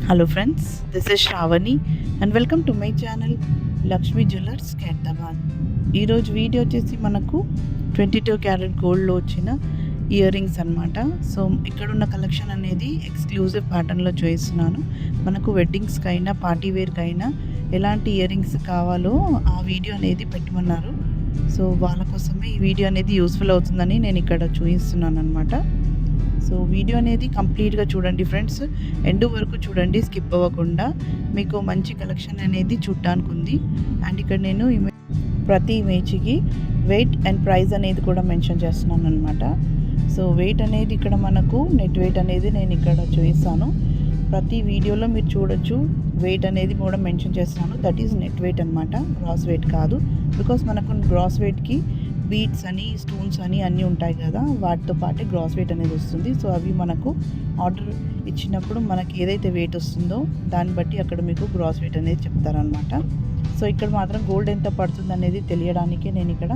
Hello friends, this is Shravani and welcome to my channel Lakshmi Jewellers Khairtabad. ఈరోజు video వచ్చేసి మనకు 22 carrot గోల్డ్లో వచ్చిన ఇయర్ రింగ్స్ అనమాట. సో ఇక్కడున్న కలెక్షన్ అనేది ఎక్స్క్లూజివ్ ప్యాటర్న్లో చూపిస్తున్నాను. మనకు వెడ్డింగ్స్కైనా పార్టీ వేర్కైనా ఎలాంటి ఇయర్ రింగ్స్ కావాలో ఆ వీడియో అనేది పెట్టమన్నారు. సో వాళ్ళ కోసమే ఈ వీడియో అనేది యూస్ఫుల్ అవుతుందని నేను ఇక్కడ చూపిస్తున్నాను అనమాట. సో వీడియో అనేది కంప్లీట్గా చూడండి ఫ్రెండ్స్, ఎండ్ వరకు చూడండి, స్కిప్ అవ్వకుండా. మీకు మంచి కలెక్షన్ అనేది చూడడానికి ఉంది. అండ్ ఇక్కడ నేను ప్రతి ఇమేజ్కి వెయిట్ అండ్ ప్రైస్ అనేది కూడా మెన్షన్ చేస్తున్నాను అనమాట. సో వెయిట్ అనేది ఇక్కడ మనకు నెట్ వెయిట్ అనేది నేను ఇక్కడ చూపిస్తాను. ప్రతి వీడియోలో మీరు చూడొచ్చు, వెయిట్ అనేది కూడా మెన్షన్ చేస్తున్నాను. దట్ ఈజ్ నెట్ వెయిట్ అనమాట, గ్రాస్ వెయిట్ కాదు. బికాస్ మనకు గ్రాస్ వెయిట్కి బీడ్స్ అని, స్టోన్స్ అని అన్నీ ఉంటాయి కదా, వాటితో పాటే గ్రాస్ వెయిట్ అనేది వస్తుంది. సో అవి మనకు ఆర్డర్ ఇచ్చినప్పుడు మనకి ఏదైతే వెయిట్ వస్తుందో దాన్ని బట్టి అక్కడ మీకు గ్రాస్ వెయిట్ అనేది చెప్తారనమాట. సో ఇక్కడ మాత్రం గోల్డ్ ఎంత పడుతుంది అనేది తెలియడానికి నేను ఇక్కడ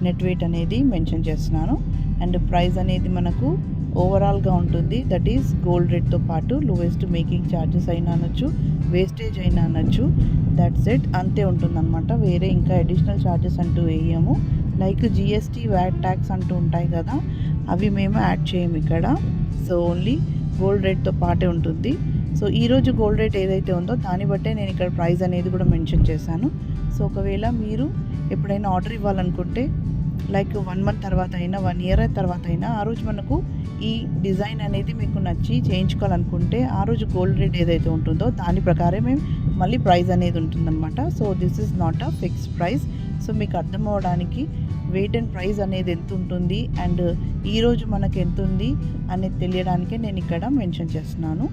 నెట్ వెయిట్ అనేది మెన్షన్ చేస్తున్నాను. అండ్ ప్రైస్ అనేది మనకు ఓవరాల్గా ఉంటుంది. దట్ ఈస్ గోల్డ్ రేట్తో పాటు లోయెస్ట్ మేకింగ్ ఛార్జెస్ అయినా అనొచ్చు, వేస్టేజ్ అయినా అనొచ్చు. దట్స్ ఇట్, అంతే ఉంటుందన్నమాట. వేరే ఇంకా అడిషనల్ ఛార్జెస్ అంటూ వేయము. లైక్ జిఎస్టీ, వ్యాట్ ట్యాక్స్ అంటూ ఉంటాయి కదా, అవి మేము యాడ్ చేయము ఇక్కడ. సో ఓన్లీ గోల్డ్ రేట్తో పాటే ఉంటుంది. సో ఈరోజు గోల్డ్ రేట్ ఏదైతే ఉందో దాన్ని బట్టే నేను ఇక్కడ ప్రైస్ అనేది కూడా మెన్షన్ చేశాను. సో ఒకవేళ మీరు ఎప్పుడైనా ఆర్డర్ ఇవ్వాలనుకుంటే లైక్ 1 మంత్ తర్వాత అయినా 1 ఇయర్ తర్వాత అయినా ఆ రోజు మనకు ఈ డిజైన్ అనేది మీకు నచ్చి చేయించుకోవాలనుకుంటే ఆ రోజు గోల్డ్ రేట్ ఏదైతే ఉంటుందో దాని ప్రకారమే మళ్ళీ ప్రైస్ అనేది ఉంటుందన్నమాట. So this is not a fixed price. So మీకు అర్థం అవ్వడానికి వెయిట్ అండ్ ప్రైస్ అనేది ఎంత ఉంటుంది అండ్ ఈరోజు మనకు ఎంత ఉంది అనేది తెలియడానికే నేను ఇక్కడ మెన్షన్ చేస్తున్నాను.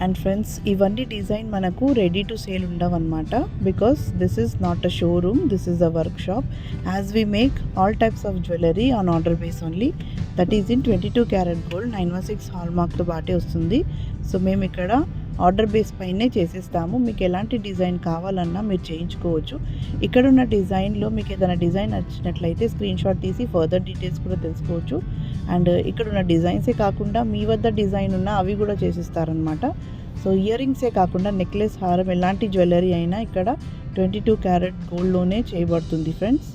అండ్ ఫ్రెండ్స్, ఇవన్నీ డిజైన్ మనకు రెడీ టు సేల్ ఉండవన్నమాట. Because this is not a showroom, this is a workshop. As we make all types of jewellery on order base only. That is in 22 carat gold 916 హాల్ మార్క్తో పాటే వస్తుంది. So మేము ఇక్కడ order base పైనే చేసేస్తాము. మీకు ఎలాంటి డిజైన్ కావాలన్నా మీరు చేయించుకోవచ్చు. ఇక్కడ ఉన్న డిజైన్లో మీకు ఏదైనా డిజైన్ నచ్చినట్లయితే స్క్రీన్ షాట్ తీసి ఫర్దర్ డీటెయిల్స్ కూడా తెలుసుకోవచ్చు. అండ్ ఇక్కడ ఉన్న డిజైన్సే కాకుండా మీ వద్ద డిజైన్ ఉన్న అవి కూడా చేసిస్తారనమాట. సో ఇయర్ రింగ్సే కాకుండా నెక్లెస్, హారం, ఎలాంటి జ్యువెలరీ అయినా ఇక్కడ 22 క్యారెట్ గోల్డ్లోనే చేయబడుతుంది ఫ్రెండ్స్.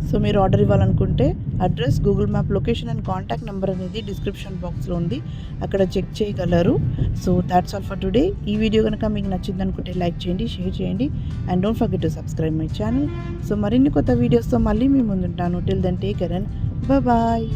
సో మీరు ఆర్డర్ ఇవ్వాలనుకుంటే address, Google map location and contact number అనేది డిస్క్రిప్షన్ బాక్స్లో ఉంది, అక్కడ చెక్ చేయగలరు. So that's all for today. ఈ వీడియో కనుక మీకు నచ్చింది అనుకుంటే లైక్ చేయండి, షేర్ చేయండి and don't forget to subscribe my channel. So మరిన్ని కొత్త వీడియోస్తో మళ్ళీ మీ ముందుంటాను. Till then take care and bye.